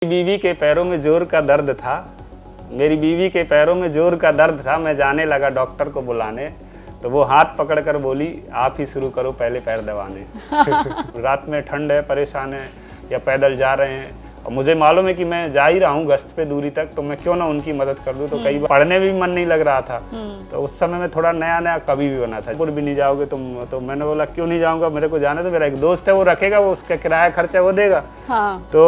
बीवी के पैरों में जोर का दर्द था। मेरी बीवी के पैरों में जोर का दर्द था। मैं जाने लगा डॉक्टर को बुलाने, तो वो हाथ पकड़ कर बोली, आप ही शुरू करो पहले पैर दबाने। रात में ठंड है, परेशान है या पैदल जा रहे हैं और मुझे मालूम है कि मैं जा ही रहा हूँ गश्त पे दूरी तक, तो मैं क्यों ना उनकी मदद कर दूँ। तो कई बार पढ़ने भी मन नहीं लग रहा था, तो उस समय में थोड़ा नया नया कवि भी बना था। भी नहीं जाओगे तुम? तो मैंने बोला क्यों नहीं जाऊँगा, मेरे को जाने तो, मेरा एक दोस्त है वो रखेगा, वो उसका किराया खर्चा वो देगा। हाँ। तो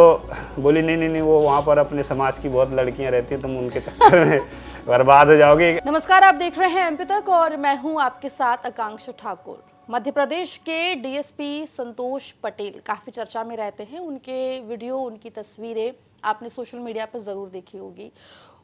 बोली नहीं, वो वहाँ पर अपने समाज की बहुत लड़कियाँ रहती हैं, तुम उनके चक्कर में बर्बाद हो जाओगे। नमस्कार, आप देख रहे हैं एमपी तक और मैं हूं आपके साथ आकांक्षा ठाकुर। मध्य प्रदेश के डीएसपी संतोष पटेल काफी चर्चा में रहते हैं। उनके वीडियो, उनकी तस्वीरें आपने सोशल मीडिया पर जरूर देखी होगी।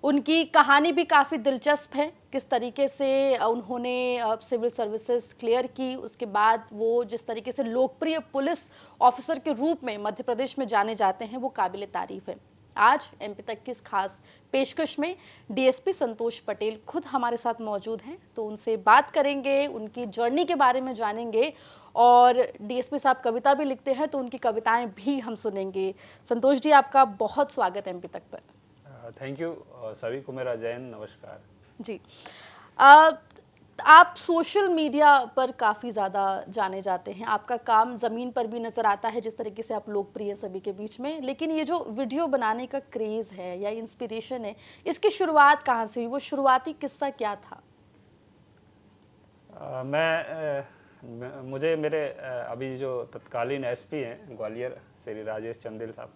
उनकी कहानी भी काफ़ी दिलचस्प है, किस तरीके से उन्होंने सिविल सर्विसेज क्लियर की, उसके बाद वो जिस तरीके से लोकप्रिय पुलिस ऑफिसर के रूप में मध्य प्रदेश में जाने जाते हैं, वो काबिल तारीफ है। आज एमपी तक की इस खास पेशकश में डीएसपी संतोष पटेल खुद हमारे साथ मौजूद हैं, तो उनसे बात करेंगे, उनकी जर्नी के बारे में जानेंगे और डीएसपी साहब कविता भी लिखते हैं, तो उनकी कविताएं भी हम सुनेंगे। संतोष जी, आपका बहुत स्वागत है एमपी तक पर। Thank you. सभी को मेरा जैन नमस्कार जी। आप सोशल मीडिया पर काफ़ी ज़्यादा जाने जाते हैं, आपका काम ज़मीन पर भी नज़र आता है, जिस तरीके से आप लोकप्रिय हैं सभी के बीच में। लेकिन ये जो वीडियो बनाने का क्रेज़ है या इंस्पिरेशन है, इसकी शुरुआत कहाँ से हुई? वो शुरुआती किस्सा क्या था? मुझे मेरे अभी जो तत्कालीन एसपी हैं ग्वालियर, श्री राजेश चंदेल साहब,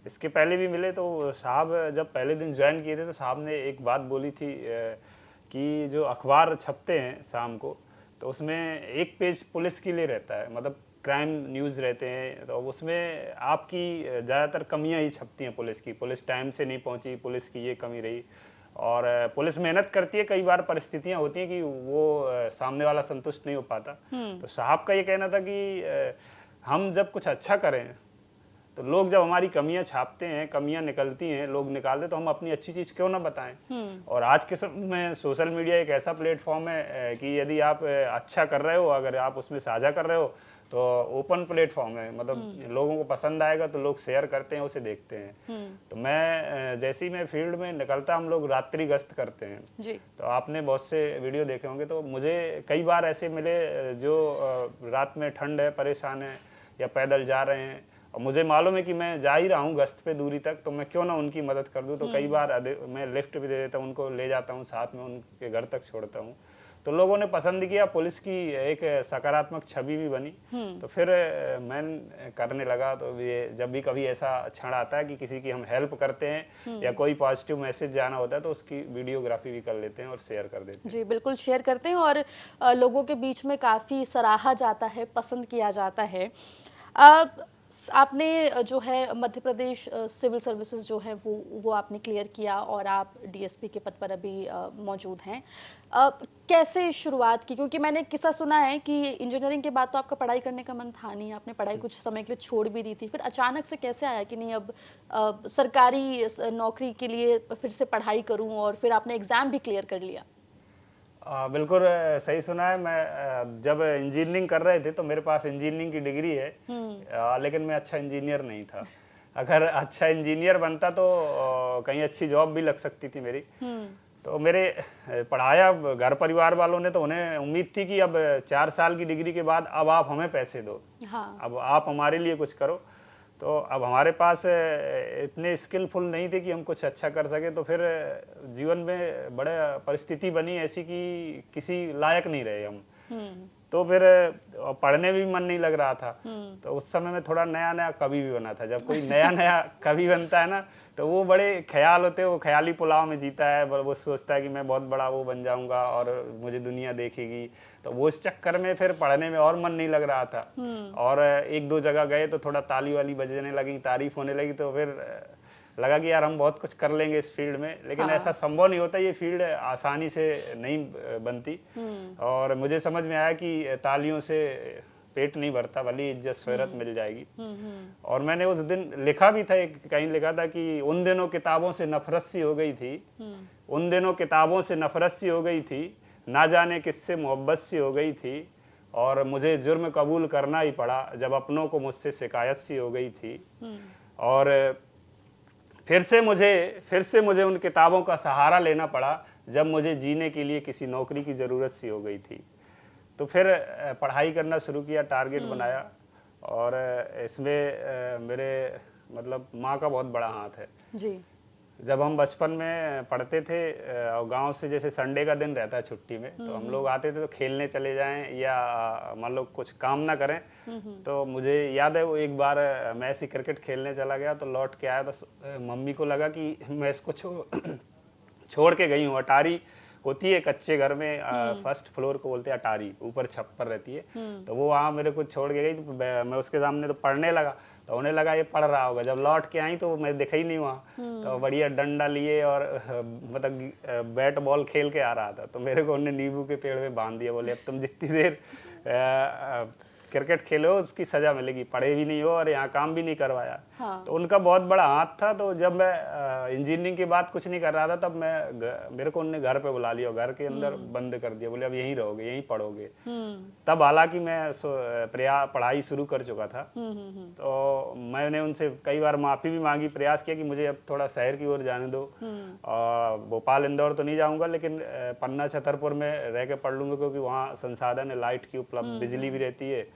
इसके पहले भी मिले। तो साहब जब पहले दिन ज्वाइन किए थे तो साहब ने एक बात बोली थी कि जो अखबार छपते हैं शाम को, तो उसमें एक पेज पुलिस के लिए रहता है, मतलब क्राइम न्यूज़ रहते हैं, तो उसमें आपकी ज़्यादातर कमियां ही छपती हैं पुलिस की। पुलिस टाइम से नहीं पहुंची, पुलिस की ये कमी रही, और पुलिस मेहनत करती है, कई बार परिस्थितियां होती हैं कि वो सामने वाला संतुष्ट नहीं हो पाता। तो साहब का ये कहना था कि हम जब कुछ अच्छा करें तो लोग जब हमारी कमियां छापते हैं, कमियां निकलती हैं, लोग निकालते, तो हम अपनी अच्छी चीज़ क्यों ना बताएं। और आज के समय में सोशल मीडिया एक ऐसा प्लेटफॉर्म है कि यदि आप अच्छा कर रहे हो, अगर आप उसमें साझा कर रहे हो, तो ओपन प्लेटफॉर्म है, मतलब लोगों को पसंद आएगा तो लोग शेयर करते हैं, उसे देखते हैं। तो मैं जैसे ही मैं फील्ड में निकलता, हम लोग रात्रि गश्त करते हैं जी। तो आपने बहुत से वीडियो देखे होंगे, तो मुझे कई बार ऐसे मिले जो रात में ठंड है, परेशान है या पैदल जा रहे हैं और मुझे मालूम है कि मैं जा ही रहा हूँ गश्त पे दूरी तक, तो मैं क्यों ना उनकी मदद कर दूँ। तो कई बार मैं लिफ्ट भी दे देता हूँ, उनको ले जाता हूँ, साथ में उनके घर तक छोड़ता हूँ। तो लोगों ने पसंद किया, पुलिस की एक सकारात्मक छवि भी बनी। तो फिर मैं करने लगा। तो ये जब भी कभी ऐसा क्षण आता है कि किसी की हम हेल्प करते हैं या कोई पॉजिटिव मैसेज जाना होता है, तो उसकी वीडियोग्राफी भी कर लेते हैं और शेयर कर देते हैं। जी, बिल्कुल शेयर करते हैं और लोगों के बीच में काफ़ी सराहा जाता है, पसंद किया जाता है। आपने जो है मध्य प्रदेश सिविल सर्विसेज जो है वो आपने क्लियर किया और आप डीएसपी के पद पर अभी मौजूद हैं। कैसे शुरुआत की? क्योंकि मैंने किस्सा सुना है कि इंजीनियरिंग के बाद तो आपका पढ़ाई करने का मन था नहीं, आपने पढ़ाई कुछ समय के लिए छोड़ भी दी थी। फिर अचानक से कैसे आया कि नहीं, अब सरकारी नौकरी के लिए फिर से पढ़ाई करूं, और फिर आपने एग्ज़ाम भी क्लियर कर लिया? बिल्कुल सही सुना है। मैं जब इंजीनियरिंग कर रहे थे तो मेरे पास इंजीनियरिंग की डिग्री है, लेकिन मैं अच्छा इंजीनियर नहीं था। अगर अच्छा इंजीनियर बनता तो कहीं अच्छी जॉब भी लग सकती थी मेरी। तो मेरे पढ़ाया घर परिवार वालों ने, तो उन्हें उम्मीद थी कि अब 4 साल की डिग्री के बाद अब आप हमें पैसे दो, हाँ। अब आप हमारे लिए कुछ करो। तो अब हमारे पास इतने स्किलफुल नहीं थे कि हम कुछ अच्छा कर सके। तो फिर जीवन में बड़े परिस्थिति बनी ऐसी कि किसी लायक नहीं रहे हम। तो फिर पढ़ने भी मन नहीं लग रहा था। तो उस समय में थोड़ा नया नया कवि भी बना था। जब कोई नया नया कवि बनता है ना, तो वो बड़े ख्याल होते हैं, वो ख्याली पुलाव में जीता है, वो सोचता है कि मैं बहुत बड़ा वो बन जाऊंगा और मुझे दुनिया देखेगी। तो वो इस चक्कर में फिर पढ़ने में और मन नहीं लग रहा था। और एक दो जगह गए तो थोड़ा ताली वाली बजने लगी, तारीफ होने लगी, तो फिर लगा कि यार हम बहुत कुछ कर लेंगे इस फील्ड में। लेकिन हाँ। ऐसा संभव नहीं होता, ये फील्ड आसानी से नहीं बनती। और मुझे समझ में आया कि तालियों से पेट नहीं भरता, भली इज्जत शोहरत मिल जाएगी। और मैंने उस दिन लिखा भी था, कहीं लिखा था कि उन दिनों किताबों से नफरत सी हो गई थी, उन दिनों किताबों से नफरत सी हो गई थी, ना जाने किससे मोहब्बत सी हो गई थी, और मुझे जुर्म कबूल करना ही पड़ा जब अपनों को मुझसे शिकायत सी हो गई थी। और फिर से मुझे उन किताबों का सहारा लेना पड़ा जब मुझे जीने के लिए किसी नौकरी की ज़रूरत सी हो गई थी। तो फिर पढ़ाई करना शुरू किया, टारगेट बनाया, और इसमें मेरे मतलब माँ का बहुत बड़ा हाथ है। जी। जब हम बचपन में पढ़ते थे और गांव से जैसे संडे का दिन रहता है छुट्टी में, तो हम लोग आते थे तो खेलने चले जाएं या मान लो कुछ काम ना करें, तो मुझे याद है वो एक बार मैं ऐसे क्रिकेट खेलने चला गया, तो लौट के आया तो मम्मी को लगा कि मैं इसको छोड़ के गई हूँ। अटारी होती है कच्चे घर में, फर्स्ट फ्लोर को बोलते हैं अटारी, ऊपर छप्पर रहती है, तो वो वहाँ मेरे को छोड़ के गई। तो मैं उसके सामने तो पढ़ने लगा, तो उन्हें लगा ये पढ़ रहा होगा। जब लौट के आई तो मैं दिखा ही नहीं वहाँ, तो बढ़िया डंडा लिए और मतलब बैट बॉल खेल के आ रहा था। तो मेरे को उन्हें नींबू के पेड़ में बांध दिया, बोले अब तुम जितनी देर क्रिकेट खेलो उसकी सजा मिलेगी, पढ़े भी नहीं हो और यहाँ काम भी नहीं करवाया। हाँ। तो उनका बहुत बड़ा हाथ था। तो जब मैं इंजीनियरिंग के बाद कुछ नहीं कर रहा था, तब मेरे को उन्होंने घर पे बुला लिया, घर के अंदर बंद कर दिया, बोले अब यहीं रहोगे, यहीं पढ़ोगे। तब हालांकि मैं पढ़ाई शुरू कर चुका था। तो मैंने उनसे कई बार माफ़ी भी मांगी, प्रयास किया कि मुझे अब थोड़ा शहर की ओर जाने दो, और भोपाल इंदौर तो नहीं जाऊंगा, लेकिन पन्ना छतरपुर में रह के पढ़ लूँगा, क्योंकि वहाँ संसाधन है, लाइट की उपलब्ध, बिजली भी रहती है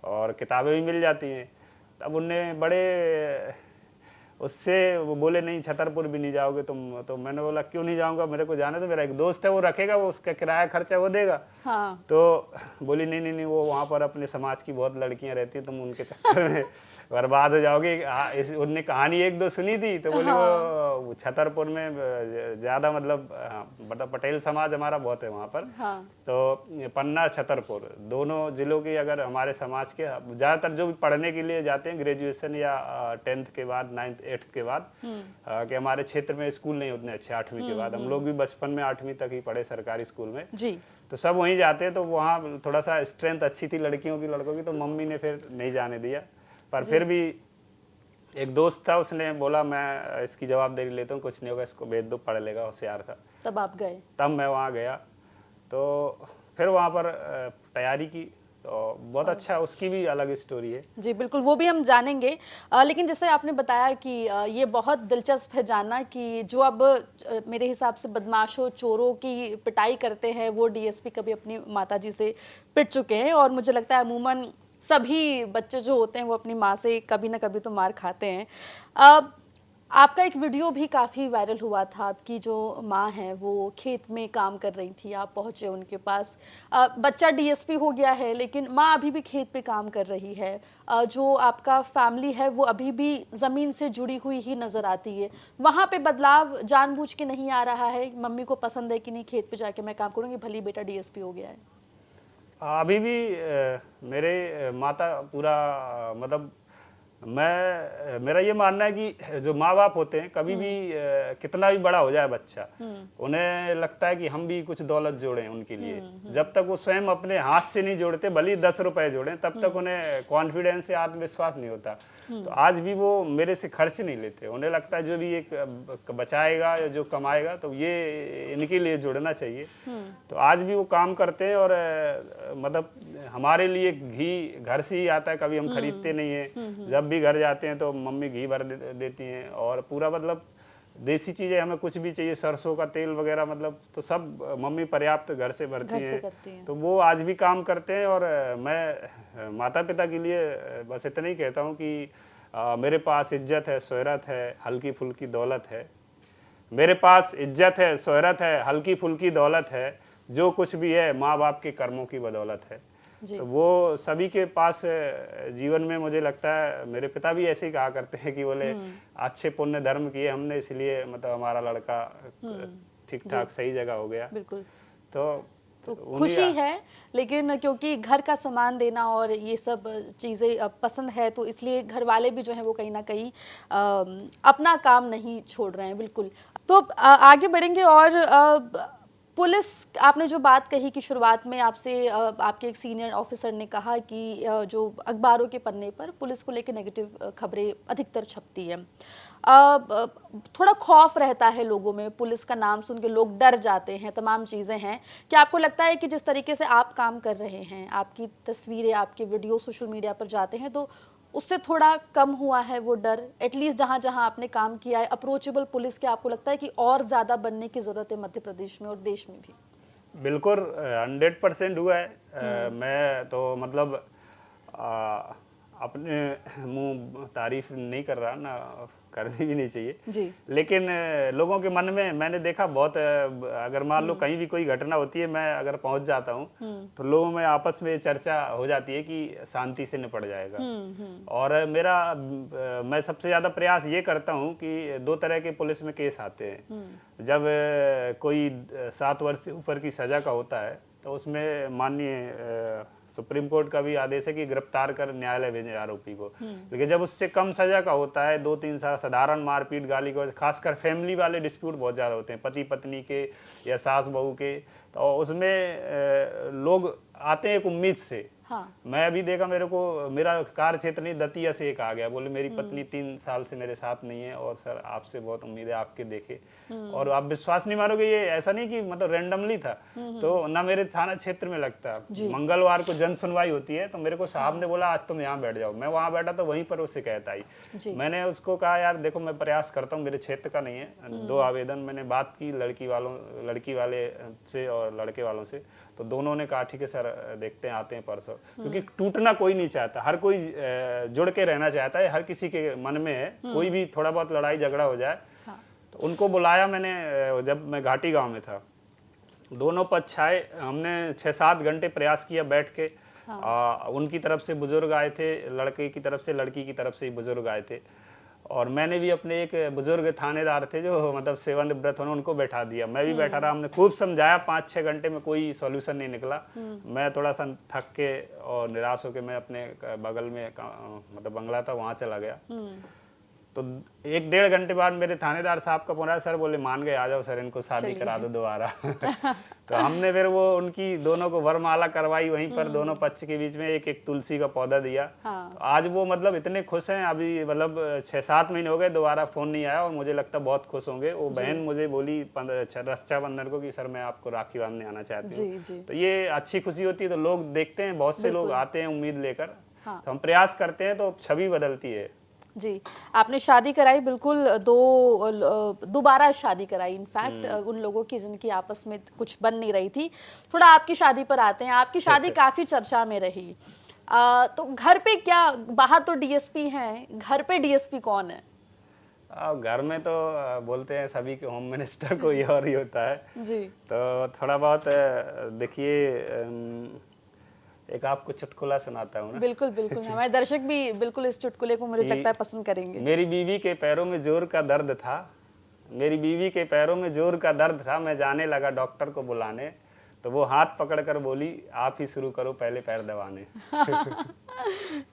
और किताबें भी मिल जाती हैं। तब उनने बड़े उससे वो बोले नहीं छतरपुर भी नहीं जाओगे तुम। तो मैंने बोला क्यों नहीं जाऊंगा, मेरे को जाने तो, मेरा एक दोस्त है वो रखेगा, वो उसका किराया खर्चा वो देगा। हाँ। तो बोली नहीं नहीं नहीं, वो वहाँ पर अपने समाज की बहुत लड़कियां रहती हैं, तुम उनके चक्कर में बर्बाद हो जाओगे। उनने कहानी एक दो सुनी थी, तो बोली वो छतरपुर में ज़्यादा मतलब पटेल समाज हमारा बहुत है वहाँ पर। हाँ। तो पन्ना छतरपुर दोनों जिलों के अगर हमारे समाज के ज़्यादातर जो भी पढ़ने के लिए जाते हैं ग्रेजुएशन या 10th के बाद 9th 8th के बाद, कि हमारे क्षेत्र में स्कूल नहीं उतने अच्छे, 8वीं के बाद, हम लोग भी बचपन में 8वीं तक ही पढ़े सरकारी स्कूल में जी। तो सब वहीं जाते हैं। तो वहाँ थोड़ा सा स्ट्रेंथ अच्छी थी लड़कियों की लड़कों की, तो मम्मी ने फिर नहीं जाने दिया। पर फिर भी एक दोस्त था, उसने बोला मैं इसकी जवाबदारी लेता हूँ, कुछ नहीं होगा, इसको भेज दो, पढ़ लेगा, होशियार था। तब आप गए? तब मैं वहाँ गया, तो फिर वहाँ पर तैयारी की, तो बहुत अच्छा, उसकी भी अलग स्टोरी है। जी बिल्कुल, वो भी हम जानेंगे। लेकिन जैसे आपने बताया कि ये बहुत दिलचस्प है जानना कि जो अब मेरे हिसाब से बदमाशों चोरों की पिटाई करते हैं, वो डीएसपी कभी अपनी माताजी से पिट चुके हैं, और मुझे लगता है अमूमन सभी बच्चे जो होते हैं वो अपनी माँ से कभी ना कभी तो मार खाते हैं। आपका एक वीडियो भी काफ़ी वायरल हुआ था, आपकी जो माँ हैं वो खेत में काम कर रही थी, आप पहुँचे उनके पास। बच्चा डीएसपी हो गया है लेकिन माँ अभी भी खेत पे काम कर रही है। जो आपका फैमिली है वो अभी भी ज़मीन से जुड़ी हुई ही नज़र आती है। वहाँ पे बदलाव जानबूझ के नहीं आ रहा है? मम्मी को पसंद है कि नहीं खेत पे जाके मैं काम करूँगी, भले बेटा डीएसपी हो गया है। अभी भी मेरे माता पूरा मतलब मेरा ये मानना है कि जो माँ बाप होते हैं कभी भी कितना भी बड़ा हो जाए बच्चा, उन्हें लगता है कि हम भी कुछ दौलत जोड़ें उनके लिए। जब तक वो स्वयं अपने हाथ से नहीं जोड़ते, भले 10 रुपए जोड़ें, तब तक उन्हें कॉन्फिडेंस से आत्मविश्वास नहीं होता। तो आज भी वो मेरे से खर्च नहीं लेते, उन्हें लगता है जो भी एक बचाएगा या जो कमाएगा तो ये इनके लिए जोड़ना चाहिए। तो आज भी वो काम करते हैं, और मतलब हमारे लिए घी घर से ही आता है, कभी हम खरीदते नहीं है। जब भी घर जाते हैं तो मम्मी घी भर देती हैं, और पूरा मतलब देसी चीज़ें, हमें कुछ भी चाहिए, सरसों का तेल वगैरह, मतलब तो सब मम्मी पर्याप्त घर से भरती हैं। तो वो आज भी काम करते हैं। और मैं माता पिता के लिए बस इतना ही कहता हूँ कि मेरे पास इज्जत है, शोहरत है, हल्की फुल्की दौलत है। मेरे पास इज्जत है, शोहरत है, हल्की फुल्की दौलत है, जो कुछ भी है माँ बाप के कर्मों की बदौलत है। तो वो सभी के पास जीवन में, मुझे लगता है मेरे पिता भी ऐसे ही कहा करते हैं कि बोले अच्छे पुण्य धर्म किए हमने, इसलिए मतलब हमारा लड़का ठीक ठाक सही जगह हो गया। बिल्कुल। तो खुशी है, लेकिन क्योंकि घर का सामान देना और ये सब चीज़ें पसंद है, तो इसलिए घर वाले भी जो हैं वो कहीं ना कहीं अपना काम नहीं छोड़ रहे हैं। बिल्कुल। तो आगे बढ़ेंगे। और पुलिस, आपने जो बात कही कि शुरुआत में आपसे आपके एक सीनियर ऑफिसर ने कहा कि जो अखबारों के पन्ने पर पुलिस को लेकर नेगेटिव खबरें अधिकतर छपती है, थोड़ा खौफ रहता है लोगों में, पुलिस का नाम सुन के लोग डर जाते हैं, तमाम चीज़ें हैं। क्या आपको लगता है कि जिस तरीके से आप काम कर रहे हैं, आपकी तस्वीरें, आपके वीडियो सोशल मीडिया पर जाते हैं, तो उससे थोड़ा कम हुआ है वो डर? एटलीस्ट जहां जहां आपने काम किया है, अप्रोचेबल पुलिस के आपको लगता है कि और ज्यादा बनने की जरूरत है मध्य प्रदेश में और देश में भी? बिल्कुल 100% हुआ है। मैं तो मतलब अ, अपने मुंह तारीफ नहीं कर रहा ना, करनी भी नहीं चाहिए, जी। लेकिन लोगों के मन में मैंने देखा बहुत अगर मान लो कहीं भी कोई घटना होती है, मैं अगर पहुंच जाता हूं तो लोगों में आपस में चर्चा हो जाती है कि शांति से निपट जाएगा। और मेरा मैं सबसे ज़्यादा प्रयास ये करता हूं कि दो तरह के पुलिस में केस आते हैं। जब कोई 7 वर्ष से ऊपर की सज़ा का होता है तो उसमें माननीय सुप्रीम कोर्ट का भी आदेश है कि गिरफ्तार कर न्यायालय भेजें आरोपी को। लेकिन जब उससे कम सजा का होता है, 2-3 साल, साधारण मारपीट गाली गलौज, खासकर फैमिली वाले डिस्प्यूट बहुत ज़्यादा होते हैं, पति पत्नी के या सास बहू के, तो उसमें लोग आते हैं एक उम्मीद से। हाँ। मैं अभी देखा, मेरा कार्य क्षेत्र नहीं, दतिया से एक आ गया, बोले मेरी पत्नी 3 साल से मेरे साथ नहीं है और सर आपसे बहुत उम्मीद है, आपके देखे। और आप विश्वास नहीं मारोगे, ये ऐसा नहीं कि मतलब रैंडमली था, तो ना मेरे थाना क्षेत्र में लगता, मंगलवार को जन सुनवाई होती है, तो मेरे को साहब ने बोला आज तुम यहाँ बैठ जाओ। मैं वहाँ बैठा तो वहीं पर वो शिकायत आई। मैंने उसको कहा यार देखो मैं प्रयास करता हूँ, मेरे क्षेत्र का नहीं है। 2 आवेदन मैंने बात की लड़की वाले से और लड़के वालों से, तो दोनों ने कहा ठीक है सर देखते हैं, आते हैं परसों। क्योंकि टूटना कोई नहीं चाहता, हर कोई जुड़ के रहना चाहता है, हर किसी के मन में है। कोई भी थोड़ा बहुत लड़ाई झगड़ा हो जाए। तो उनको बुलाया मैंने, जब मैं घाटी गांव में था, दोनों पक्ष आए, हमने 6-7 घंटे प्रयास किया बैठ के। उनकी तरफ से बुजुर्ग आए थे, लड़के की तरफ से, लड़की की तरफ से ही बुजुर्ग आए थे, और मैंने भी अपने एक बुजुर्ग थानेदार थे जो मतलब सेवानिवृत्त होने, उनको बैठा दिया। मैं भी बैठा रहा, हमने खूब समझाया, 5-6 घंटे में कोई सॉल्यूशन नहीं निकला। मैं थोड़ा सा थक के और निराश होकर मैं अपने बगल में मतलब बंगला था, वहाँ चला गया। तो 1-1.5 घंटे बाद मेरे थानेदार साहब का फोन आया, सर बोले मान गए, आ जाओ सर, इनको शादी करा दो दोबारा। तो हमने फिर वो उनकी दोनों को वरमाला करवाई वहीं पर, दोनों पक्ष के बीच में एक एक तुलसी का पौधा दिया। तो आज वो मतलब इतने खुश हैं, अभी मतलब 6-7 महीने हो गए, दोबारा फोन नहीं आया, और मुझे लगता बहुत खुश होंगे। वो बहन मुझे बोली रक्षाबंधन को कि सर मैं आपको राखी बांधने आना चाहती हूँ। तो ये अच्छी खुशी होती है, तो लोग देखते हैं, बहुत से लोग आते हैं उम्मीद लेकर। तो हम प्रयास करते हैं तो छवि बदलती है। जी, आपने शादी कराई, बिल्कुल दोबारा शादी कराई इनफैक्ट उन लोगों की जिनकी आपस में कुछ बन नहीं रही थी। थोड़ा आपकी शादी पर आते हैं। आपकी शादी काफी चर्चा में रही। तो घर पे क्या, बाहर तो डीएसपी हैं, घर पे डीएसपी कौन है? घर में तो बोलते हैं सभी के होम मिनिस्टर को ये और ही होता है जी। तो थोड़ा बहुत देखिए, एक आपको चुटकुला सुनाता हूँ ना। बिल्कुल बिल्कुल, हमारे दर्शक भी बिल्कुल इस चुटकुले को मुझे लगता है पसंद करेंगे। मेरी बीवी के पैरों में जोर का दर्द था, मेरी बीवी के पैरों में जोर का दर्द था, मैं जाने लगा डॉक्टर को बुलाने, तो वो हाथ पकड़कर बोली आप ही शुरू करो पहले पैर दबाने। बिल्कुल।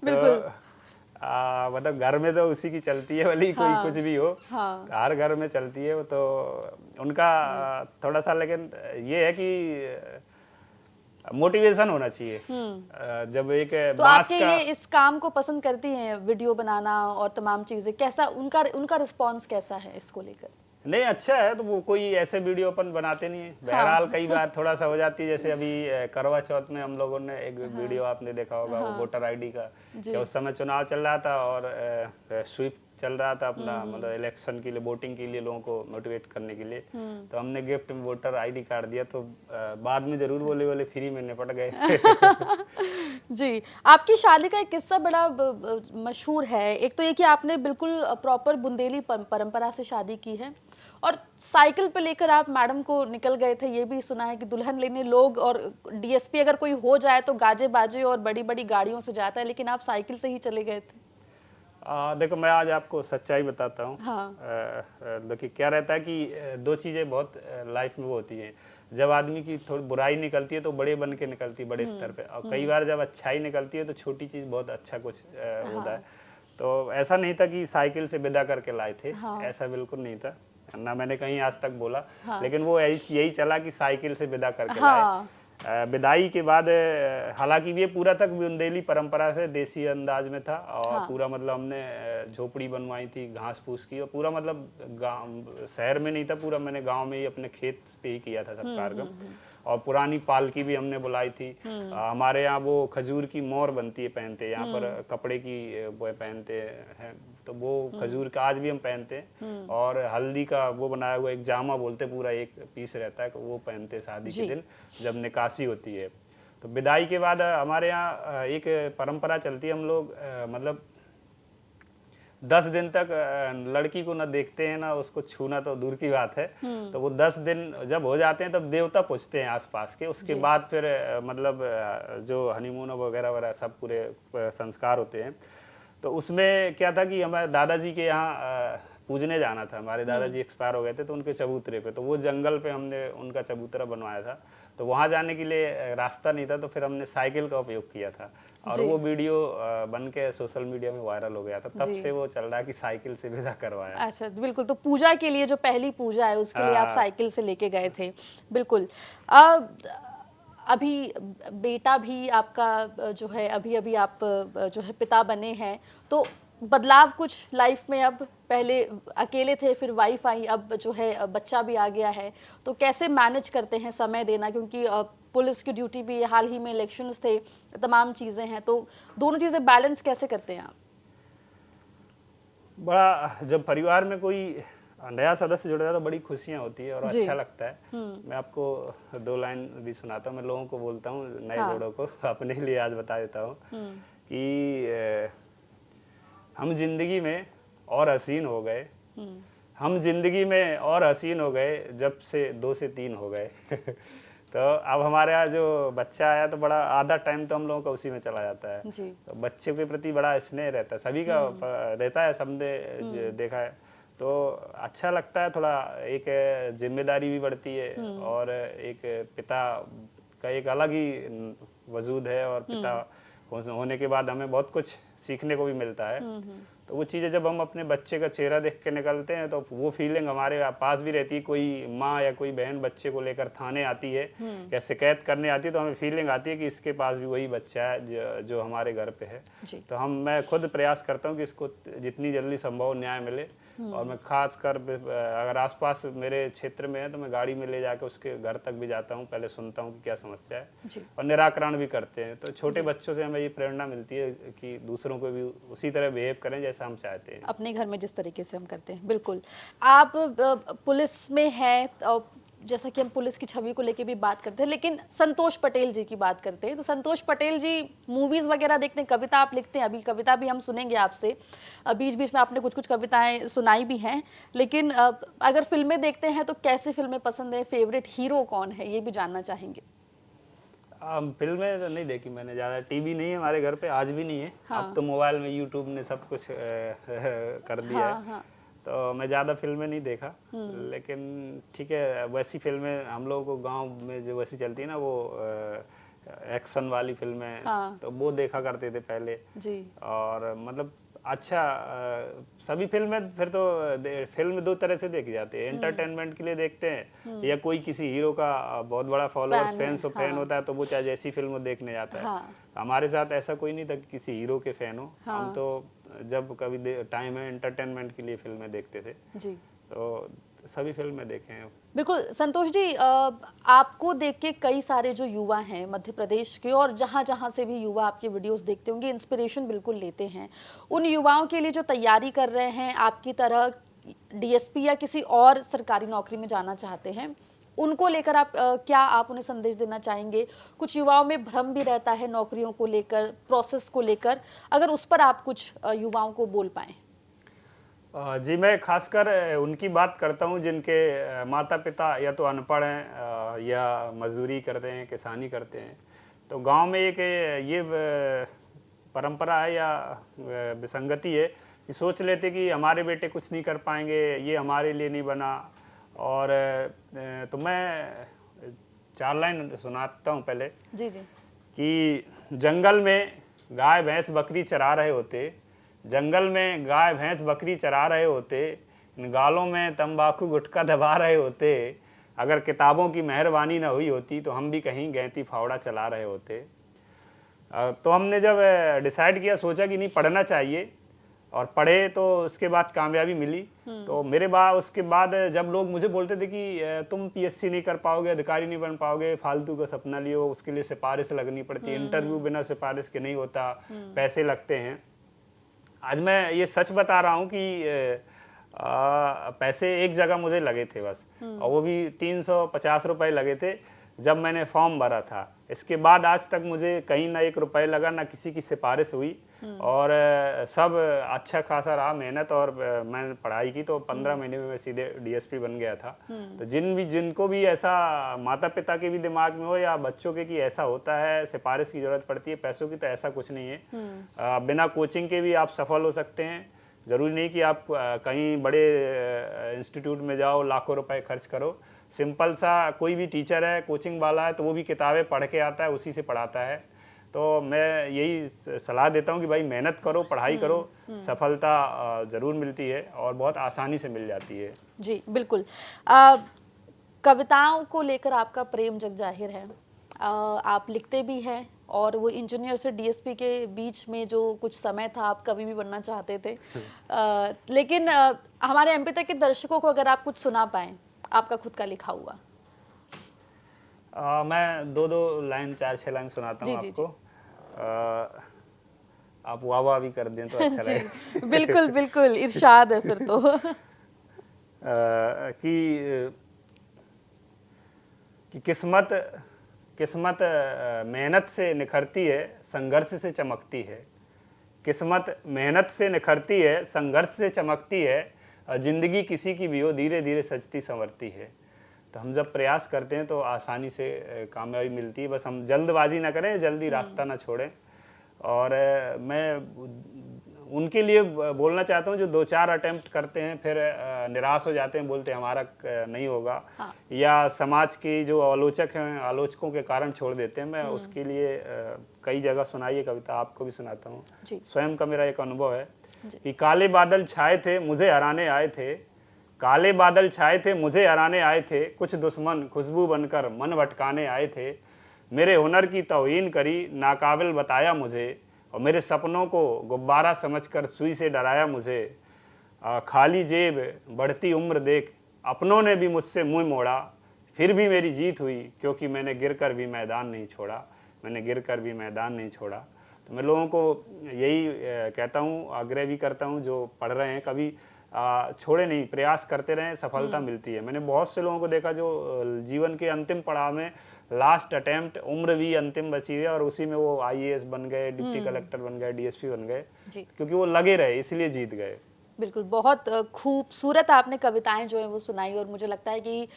तो मतलब घर में तो उसी की चलती है, भली कोई कुछ भी हो, हर घर में चलती है वो। तो उनका थोड़ा सा, लेकिन ये है कि मोटिवेशन होना चाहिए। जब एक तो आपके ये इस काम को पसंद करती हैं, वीडियो बनाना और तमाम चीजें, कैसा उनका रिस्पांस कैसा है इसको लेकर? नहीं अच्छा है, तो वो कोई ऐसे वीडियो अपन बनाते नहीं है। बहरहाल कई बार थोड़ा सा हो जाती है, जैसे अभी करवा चौथ में हम लोगों ने एक वीडियो आपने देखा होगा, वो वोटर आईडी का, कि उस समय चुनाव चल रहा था और स्वीप चल रहा था अपना, मतलब इलेक्शन के लिए, वोटिंग के लिए, लोगों को मोटिवेट करने के लिए। तो हमने गिफ्ट में वोटर आईडी कार्ड दिया, तो बाद में जरूर बोले फ्री में निपट गए। जी, आपकी शादी का एक किस्सा बड़ा मशहूर है। एक तो ये कि आपने बिल्कुल प्रॉपर बुंदेली परंपरा से शादी की है, और साइकिल पे लेकर आप मैडम को निकल गए थे, ये भी सुना है कि दुल्हन लेने लोग, और डीएसपी अगर कोई हो जाए तो गाजे बाजे और बड़ी बड़ी गाड़ियों से जाता है, लेकिन आप साइकिल से ही चले गए थे। देखो मैं आज आपको सच्चाई बताता हूँ। देखिए क्या रहता है कि 2 चीज़ें बहुत लाइफ में वो होती हैं। जब आदमी की थोड़ी बुराई निकलती है तो बड़े बन के निकलती है, बड़े स्तर पे, और कई बार जब अच्छाई निकलती है तो छोटी चीज़ बहुत अच्छा कुछ होता है। तो ऐसा नहीं था कि साइकिल से विदा करके लाए थे, ऐसा बिल्कुल नहीं था, ना मैंने कहीं आज तक बोला। लेकिन वो यही चला कि साइकिल से विदा करके लाए। विदाई के बाद हालांकि ये पूरा तक बुंदेली परंपरा से देसी अंदाज में था और हाँ। पूरा मतलब हमने झोपड़ी बनवाई थी घास फूस की और पूरा मतलब गांव शहर में नहीं था, पूरा मैंने गांव में ही अपने खेत पे ही किया था सब कार्यक्रम। और पुरानी पालकी भी हमने बुलाई थी। हमारे यहाँ वो खजूर की मोर बनती है, पहनते हैं यहाँ पर कपड़े की वो पहनते हैं, तो वो खजूर का आज भी हम पहनते हैं। और हल्दी का वो बनाया हुआ एक जामा बोलते, पूरा एक पीस रहता है, वो पहनते हैं शादी के दिन जब निकासी होती है। तो विदाई के बाद हमारे यहाँ एक परंपरा चलती है, हम लोग मतलब 10 दिन तक लड़की को ना देखते हैं ना उसको छूना तो दूर की बात है। तो वो 10 दिन जब हो जाते हैं तब देवता पूछते हैं आसपास के, उसके बाद फिर मतलब जो हनीमून वगैरह वगैरह सब पूरे संस्कार होते हैं। तो उसमें क्या था कि हमारे दादाजी के यहाँ पूजने जाना था, हमारे दादाजी एक्सपायर हो गए थे तो उनके चबूतरे पे, तो वो जंगल पे हमने उनका चबूतरा बनवाया था। तो वहाँ जाने के लिए रास्ता नहीं था, तो फिर हमने साइकिल का उपयोग किया था और वो वीडियो बन के सोशल मीडिया में वायरल हो गया था। तब से वो चल रहा है कि साइकिल से विदा करवाया। अच्छा, बिल्कुल। तो पूजा के लिए जो पहली पूजा है उसके लिए आप साइकिल से लेके गए थे। बिल्कुल। अभी बेटा भी आपका जो है अभी अभी आप जो है पिता बने हैं, तो बदलाव कुछ लाइफ में, अब पहले अकेले थे फिर वाइफ आई, अब जो है बच्चा भी आ गया है, तो कैसे मैनेज करते हैं समय देना, क्योंकि पुलिस की ड्यूटी भी, हाल ही में इलेक्शंस थे, तमाम चीज़ें हैं, तो दोनों चीज़ें बैलेंस कैसे करते हैं आप? बड़ा जब परिवार में कोई नया सदस्य जुड़ जाता है तो बड़ी खुशियाँ होती है और अच्छा लगता है। मैं आपको 2 लाइन भी सुनाता हूँ, मैं लोगों को बोलता हूँ नए जोड़ों को, अपने लिए आज बता देता हूँ कि हम जिंदगी में और हसीन हो गए, हम जिंदगी में और हसीन हो गए जब से 2 से 3 हो गए। तो अब हमारे यहाँ जो बच्चा आया तो बड़ा आधा टाइम तो हम लोगों का उसी में चला जाता है। तो बच्चे के प्रति बड़ा स्नेह रहता है, सभी का रहता है, सबने देखा है। तो अच्छा लगता है, थोड़ा एक जिम्मेदारी भी बढ़ती है और एक पिता का एक अलग ही वजूद है और पिता होने के बाद हमें बहुत कुछ सीखने को भी मिलता है। तो वो चीज़ें जब हम अपने बच्चे का चेहरा देख के निकलते हैं तो वो फीलिंग हमारे पास भी रहती है। कोई माँ या कोई बहन बच्चे को लेकर थाने आती है या शिकायत करने आती है तो हमें फीलिंग आती है कि इसके पास भी वही बच्चा है जो हमारे घर पे है। तो मैं खुद प्रयास करता हूँ कि इसको जितनी जल्दी संभव न्याय मिले। और मैं खास कर अगर आसपास मेरे क्षेत्र में है तो मैं गाड़ी में ले जाकर उसके घर तक भी जाता हूँ, पहले सुनता हूँ कि क्या समस्या है और निराकरण भी करते हैं। तो छोटे बच्चों से हमें ये प्रेरणा मिलती है कि दूसरों को भी उसी तरह बिहेव करें जैसा हम चाहते हैं, अपने घर में जिस तरीके से हम करते हैं। बिल्कुल। आप पुलिस में हैं, जैसा कि हम पुलिस की छवि को लेके भी बात करते हैं, लेकिन संतोष पटेल जी की बात करते हैं तो संतोष पटेल जी मूवीज वगैरह देखते हैं, कविता आप लिखते हैं, अभी कविता भी हम सुनेंगे आपसे, बीच बीच में आपने कुछ कुछ कविताएं सुनाई भी हैं, लेकिन अगर फिल्में देखते हैं तो कैसी फिल्में पसंद है, फेवरेट हीरो कौन है, ये भी जानना चाहेंगे। फिल्में तो नहीं देखी मैंने ज़्यादा, टीवी नहीं है हमारे घर पे, आज भी नहीं है। अब तो मोबाइल में यूट्यूब ने सब कुछ कर दिया है। तो मैं ज़्यादा फिल्में नहीं देखा, लेकिन ठीक है वैसी फिल्में हम लोगों को गांव में जो वैसी चलती है ना वो एक्शन वाली फिल्में, तो वो देखा करते थे पहले जी। और मतलब अच्छा सभी फिल्में फिर तो फिल्म 2 तरह से देखी जाती है, एंटरटेनमेंट के लिए देखते हैं या कोई किसी हीरो का बहुत बड़ा फॉलोअर्स फैन होता है तो वो चाहे जैसी फिल्म देखने जाता है। हमारे साथ ऐसा कोई नहीं था कि किसी हीरो के फैन हो, हम तो जब कभी टाइम है एंटरटेनमेंट के लिए फिल्में देखते थे जी। तो सभी फिल्में देखे हैं। बिल्कुल संतोष जी, आपको देख के कई सारे जो युवा हैं मध्य प्रदेश के और जहाँ जहाँ से भी युवा आपके वीडियोस देखते होंगे इंस्पिरेशन बिल्कुल लेते हैं। उन युवाओं के लिए जो तैयारी कर रहे हैं, आपकी तरह डीएसपी या किसी और सरकारी नौकरी में जाना चाहते हैं, उनको लेकर आप क्या आप उन्हें संदेश देना चाहेंगे? कुछ युवाओं में भ्रम भी रहता है नौकरियों को लेकर, प्रोसेस को लेकर, अगर उस पर आप कुछ युवाओं को बोल पाएं। जी, मैं खासकर उनकी बात करता हूं जिनके माता पिता या तो अनपढ़ हैं या मजदूरी करते हैं, किसानी करते हैं। तो गांव में एक ये परंपरा है या विसंगति है कि सोच लेते कि हमारे बेटे कुछ नहीं कर पाएंगे, ये हमारे लिए नहीं बना। और तो मैं 4 लाइन सुनाता हूं पहले जी जी। कि जंगल में गाय भैंस बकरी चरा रहे होते, जंगल में गाय भैंस बकरी चरा रहे होते, इन गालों में तंबाकू गुटखा दबा रहे होते, अगर किताबों की मेहरबानी ना हुई होती तो हम भी कहीं गैंती फावड़ा चला रहे होते। तो हमने जब डिसाइड किया, सोचा कि नहीं पढ़ना चाहिए, और पढ़े तो उसके बाद कामयाबी मिली। तो मेरे बाद उसके बाद जब लोग मुझे बोलते थे कि तुम पीएससी नहीं कर पाओगे, अधिकारी नहीं बन पाओगे, फालतू का सपना लियो, उसके लिए सिफारिश लगनी पड़ती है, इंटरव्यू बिना सिफारिश के नहीं होता, पैसे लगते हैं। आज मैं ये सच बता रहा हूँ कि पैसे एक जगह मुझे लगे थे बस, और वो भी 350 रुपये लगे थे जब मैंने फॉर्म भरा था। इसके बाद आज तक मुझे कहीं ना 1 रुपये लगा, ना किसी की सिफारिश हुई, और सब अच्छा खासा रहा मेहनत। और मैंने पढ़ाई की तो 15 महीने में मैं सीधे डीएसपी बन गया था। तो जिनको भी ऐसा माता पिता के भी दिमाग में हो या बच्चों के कि ऐसा होता है, सिफारिश की जरूरत पड़ती है पैसों की, तो ऐसा कुछ नहीं है। बिना कोचिंग के भी आप सफल हो सकते हैं। ज़रूरी नहीं कि आप कहीं बड़े इंस्टीट्यूट में जाओ, लाखों रुपए खर्च करो। सिंपल सा कोई भी टीचर है, कोचिंग वाला है, तो वो भी किताबें पढ़ के आता है, उसी से पढ़ाता है। तो मैं यही सलाह देता हूँ कि भाई मेहनत करो, पढ़ाई करो, सफलता ज़रूर मिलती है और बहुत आसानी से मिल जाती है। जी बिल्कुल। कविताओं को लेकर आपका प्रेम जग जाहिर है। आप लिखते भी हैं, और वो इंजीनियर से डीएसपी के बीच में जो कुछ समय था, आप कवि भी बनना चाहते थे। लेकिन हमारे एमपी तक के दर्शकों को अगर आप कुछ सुना पाएं आपका खुद का लिखा हुआ। मैं 2-2 लाइन, 4-6 लाइन सुनाता हूँ जी, आपको। आप वाह वाह भी कर दें तो अच्छा जी लगेगा। बिल्कुल बिल्कुल, इरशाद है फिर तो। कि किस्मत मेहनत से निखरती है, संघर्ष से चमकती है। किस्मत मेहनत से निखरती है, संघर्ष से चमकती है, और जिंदगी किसी की भी हो धीरे धीरे सजती संवरती है। तो हम जब प्रयास करते हैं तो आसानी से कामयाबी मिलती है। बस हम जल्दबाजी ना करें, जल्दी रास्ता ना छोड़ें। और मैं उनके लिए बोलना चाहता हूँ जो 2-4 अटेम्प्ट करते हैं, फिर निराश हो जाते हैं, बोलते हैं हमारा नहीं होगा, हाँ। या समाज के जो आलोचक हैं, आलोचकों के कारण छोड़ देते हैं। मैं उसके लिए कई जगह सुनाई है कविता, आपको भी सुनाता हूँ। स्वयं का मेरा एक अनुभव है कि काले बादल छाए थे, मुझे हराने आए थे। काले बादल छाए थे, मुझे हराने आए थे। कुछ दुश्मन खुशबू बनकर मन भटकाने आए थे। मेरे हुनर की तौहीन करी, नाकाबिल बताया मुझे, और मेरे सपनों को गुब्बारा समझकर सुई से डराया मुझे। खाली जेब बढ़ती उम्र देख, अपनों ने भी मुझसे मुंह मोड़ा। फिर भी मेरी जीत हुई, क्योंकि मैंने गिरकर भी मैदान नहीं छोड़ा। मैंने गिरकर भी मैदान नहीं छोड़ा। तो मैं लोगों को यही कहता हूँ, आग्रह भी करता हूँ जो पढ़ रहे हैं, कभी छोड़े नहीं, प्रयास करते रहें, सफलता मिलती है। मैंने बहुत से लोगों को देखा जो जीवन के अंतिम पड़ाव में, लास्ट अटेम्प्ट, उम्र भी अंतिम बची है, और उसी में वो आईएएस बन गए, डिप्टी कलेक्टर बन गए, डीएसपी बन गए, क्योंकि वो लगे रहे, इसलिए जीत गए। बिल्कुल, बहुत खूबसूरत आपने कविताएं जो हैं वो सुनाई, और मुझे लगता है कि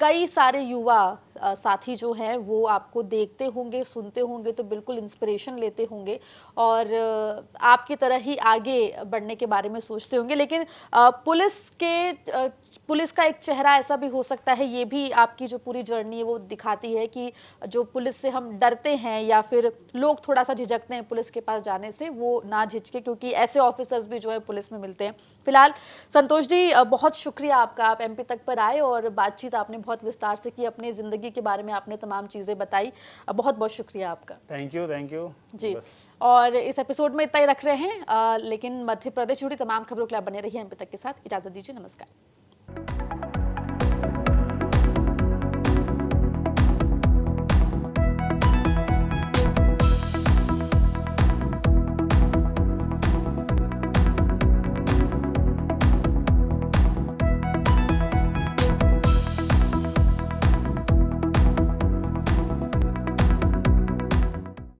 कई सारे युवा साथी जो हैं वो आपको देखते होंगे, सुनते होंगे, तो बिल्कुल इंस्पिरेशन लेते होंगे, और आपकी तरह ही आगे बढ़ने के बारे में सोचते होंगे। लेकिन पुलिस का एक चेहरा ऐसा भी हो सकता है, ये भी आपकी जो पूरी जर्नी है वो दिखाती है कि जो पुलिस से हम डरते हैं या फिर लोग थोड़ा सा झिझकते हैं पुलिस के पास जाने से, वो ना झिझके, क्योंकि ऐसे ऑफिसर्स भी जो है पुलिस में मिलते हैं। फिलहाल संतोष जी, बहुत शुक्रिया आपका, आप एमपी तक पर आए और बातचीत आपने बहुत विस्तार से की, अपनी ज़िंदगी के बारे में आपने तमाम चीज़ें बताई। बहुत बहुत शुक्रिया आपका। थैंक यू जी। और इस एपिसोड में इतना ही रख रहे हैं, लेकिन मध्य प्रदेश जुड़ी तमाम खबरों के लिए आप बने रहिए एमपी तक के साथ। इजाज़त दीजिए, नमस्कार।